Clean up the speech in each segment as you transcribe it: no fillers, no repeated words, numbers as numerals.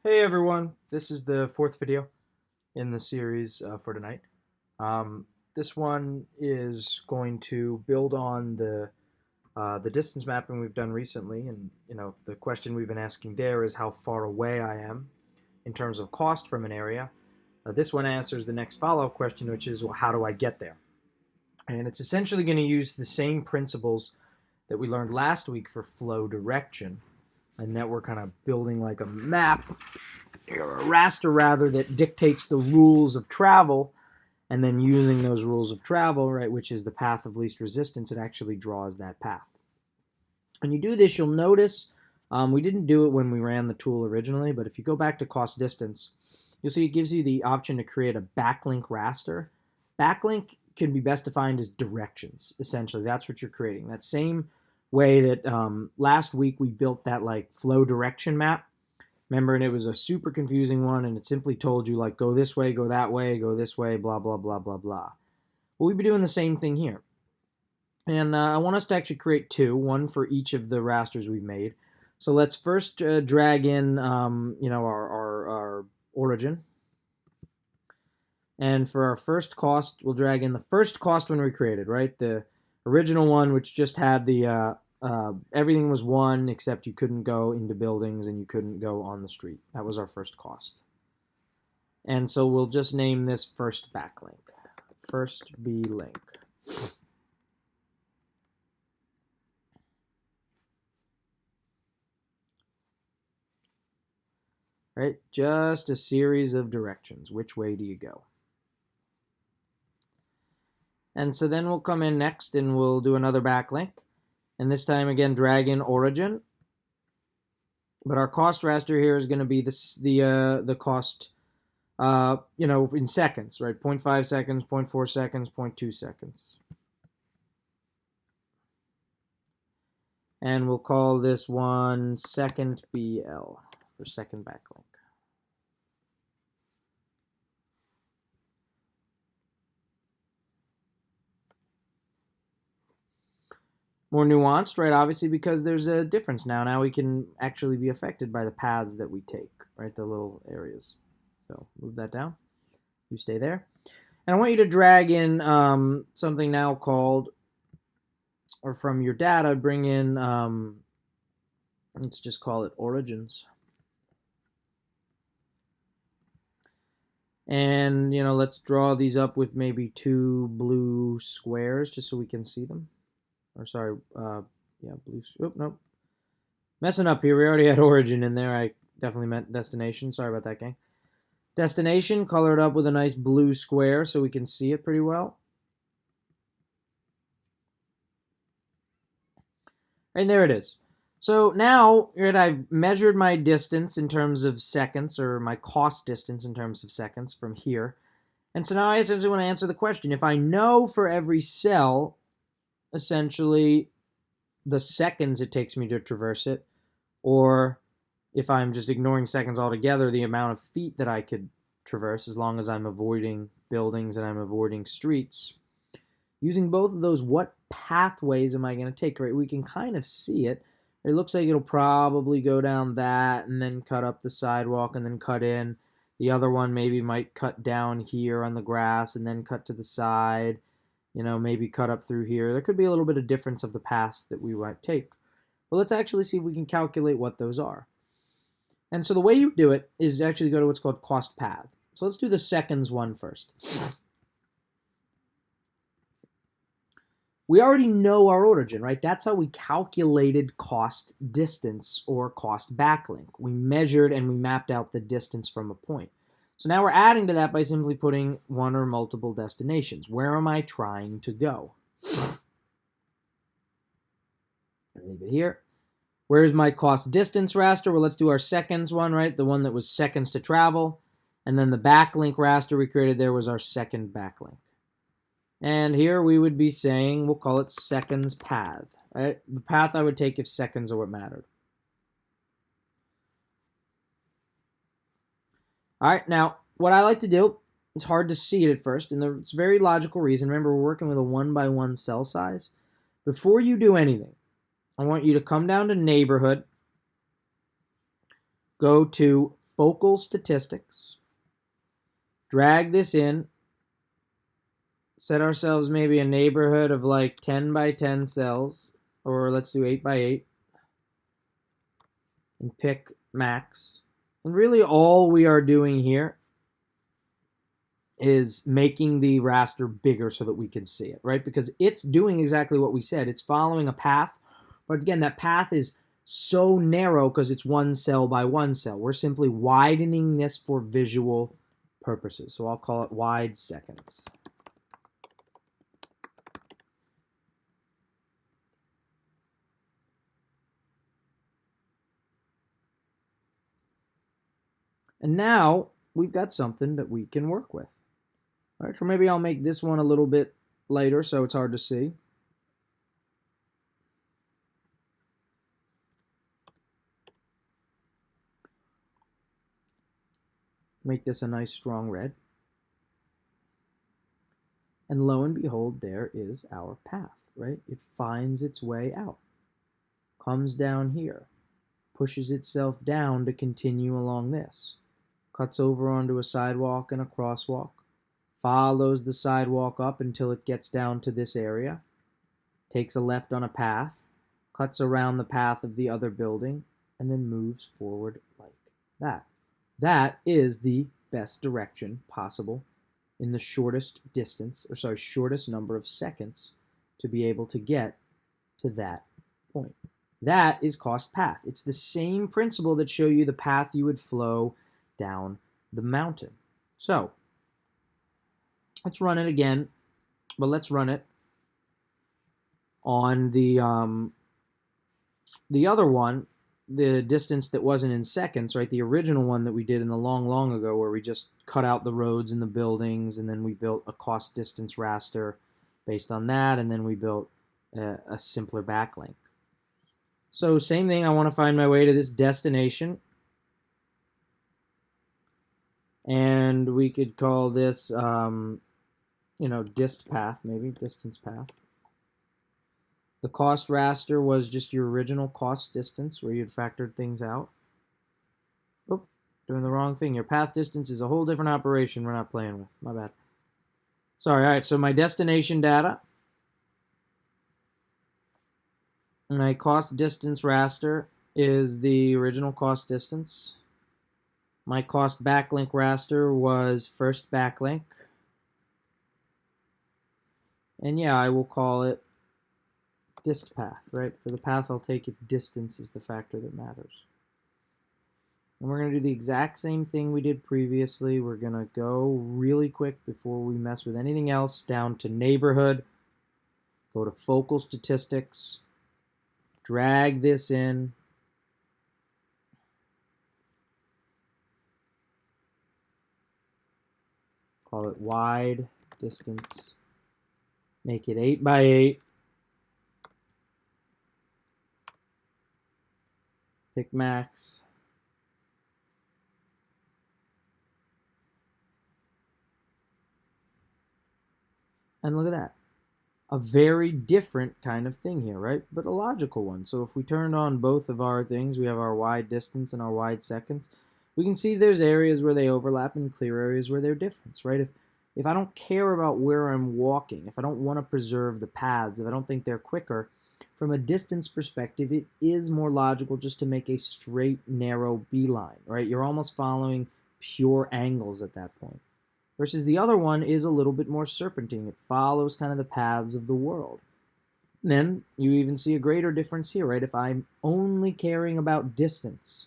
Hey everyone, this is the fourth video in the series for tonight. This one is going to build on the distance mapping we've done recently, and the question we've been asking there is how far away I am in terms of cost from an area. This one answers the next follow-up question, which is, well, how do I get there? And it's essentially going to use the same principles that we learned last week for flow direction, and that we're kind of building like a map, or a raster rather, that dictates the rules of travel, and then using those rules of travel, right, which is the path of least resistance, it actually draws that path. When you do this, you'll notice we didn't do it when we ran the tool originally, but if you go back to cost distance, you'll see it gives you the option to create a backlink raster. Backlink can be best defined as directions, essentially. That's what you're creating. That same way that last week we built that like flow direction map. Remember, and it was a super confusing one, and it simply told you, like, go this way, go that way, go this way, blah, blah, blah, blah, blah. Well, we'd be doing the same thing here. And I want us to actually create two, one for each of the rasters we've made. So let's first drag in, our origin. And for our first cost, we'll drag in the first cost when we created, right? The original one, which just had the everything was one except you couldn't go into buildings and you couldn't go on the street. That was our first cost. And so we'll just name this first backlink. First B link. Right? Just a series of directions. Which way do you go? And so then we'll come in next and we'll do another backlink. And this time again, drag in origin. But our cost raster here is going to be the cost, in seconds, right? 0.5 seconds, 0.4 seconds, 0.2 seconds. And we'll call this one second BL for second backlink. More nuanced, right? Obviously, because there's a difference now. Now we can actually be affected by the paths that we take, right? The little areas. So move that down. You stay there. And I want you to drag in something now called, or from your data, bring in, let's just call it origins. And, let's draw these up with maybe two blue squares just so we can see them. Or sorry, blue. Oh, nope. Messing up here. We already had origin in there. I definitely meant destination. Sorry about that, gang. Destination colored up with a nice blue square so we can see it pretty well. And there it is. So now I've measured my distance in terms of seconds, or my cost distance in terms of seconds from here. And so now I essentially want to answer the question. If I know for every cell, essentially, the seconds it takes me to traverse it, or if I'm just ignoring seconds altogether, the amount of feet that I could traverse as long as I'm avoiding buildings and I'm avoiding streets. Using both of those, what pathways am I going to take? Right, we can kind of see it. It looks like it'll probably go down that and then cut up the sidewalk and then cut in. The other one maybe might cut down here on the grass and then cut to the side. Maybe cut up through here. There could be a little bit of difference of the paths that we might take. But let's actually see if we can calculate what those are. And so the way you do it is actually go to what's called cost path. So let's do the seconds one first. We already know our origin, right? That's how we calculated cost distance or cost backlink. We measured and we mapped out the distance from a point. So now we're adding to that by simply putting one or multiple destinations. Where am I trying to go? Leave it here. Where's my cost distance raster? Well, let's do our seconds one, right? The one that was seconds to travel. And then the backlink raster we created there was our second backlink. And here we would be saying, we'll call it seconds path, right? The path I would take if seconds are what mattered. All right, now, what I like to do, it's hard to see it at first, and it's a very logical reason. Remember, we're working with a 1x1 cell size. Before you do anything, I want you to come down to neighborhood, go to focal statistics, drag this in, set ourselves maybe a neighborhood of like 10 by 10 cells, or let's do 8 by 8, and pick max. And really all we are doing here is making the raster bigger so that we can see it, right? Because it's doing exactly what we said. It's following a path, but again, that path is so narrow because it's one cell by one cell. We're simply widening this for visual purposes. So I'll call it wide seconds. And now we've got something that we can work with. All right, so maybe I'll make this one a little bit lighter so it's hard to see. Make this a nice strong red. And lo and behold, there is our path, right? It finds its way out, comes down here, pushes itself down to continue along this, cuts over onto a sidewalk and a crosswalk, follows the sidewalk up until it gets down to this area, takes a left on a path, cuts around the path of the other building, and then moves forward like that. That is the best direction possible in the shortest distance, or sorry, shortest number of seconds to be able to get to that point. That is cost path. It's the same principle that show you the path you would flow down the mountain. So let's run it again, but let's run it on the other one, the distance that wasn't in seconds, right? The original one that we did in the long ago, where we just cut out the roads and the buildings, and then we built a cost distance raster based on that, and then we built a simpler backlink. So same thing, I want to find my way to this destination, and we could call this, dist path, maybe distance path. The cost raster was just your original cost distance where you'd factored things out. Oop, doing the wrong thing. Your path distance is a whole different operation we're not playing with. My bad. Sorry, all right, so my destination data. My cost distance raster is the original cost distance. My cost backlink raster was first backlink. And yeah, I will call it dist path, right? For the path I'll take if distance is the factor that matters. And we're going to do the exact same thing we did previously. We're going to go really quick before we mess with anything else down to neighborhood, go to focal statistics, drag this in, call it wide distance, make it 8 by 8, pick max, and look at that. A very different kind of thing here, right? But a logical one. So if we turned on both of our things, we have our wide distance and our wide seconds, we can see there's areas where they overlap and clear areas where they're different, right? If I don't care about where I'm walking, if I don't want to preserve the paths, if I don't think they're quicker, from a distance perspective, it is more logical just to make a straight, narrow beeline, right? You're almost following pure angles at that point. Versus the other one is a little bit more serpentine. It follows kind of the paths of the world. And then you even see a greater difference here, right? If I'm only caring about distance,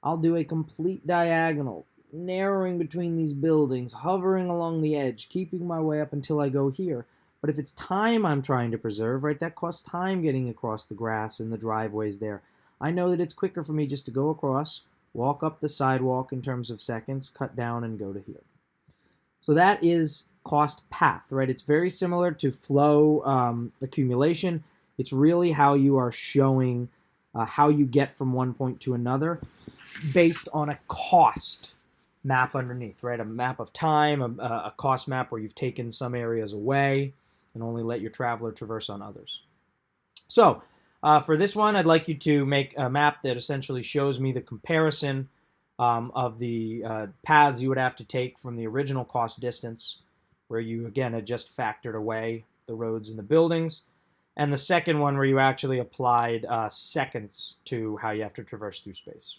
I'll do a complete diagonal, narrowing between these buildings, hovering along the edge, keeping my way up until I go here. But if it's time I'm trying to preserve, right, that costs time getting across the grass and the driveways there. I know that it's quicker for me just to go across, walk up the sidewalk in terms of seconds, cut down, and go to here. So that is cost path, right? It's very similar to flow accumulation. It's really how you are showing how you get from one point to another based on a cost map underneath, right? A map of time, a cost map where you've taken some areas away and only let your traveler traverse on others. So for this one, I'd like you to make a map that essentially shows me the comparison of the paths you would have to take from the original cost distance, where you again had just factored away the roads and the buildings, and the second one where you actually applied seconds to how you have to traverse through space.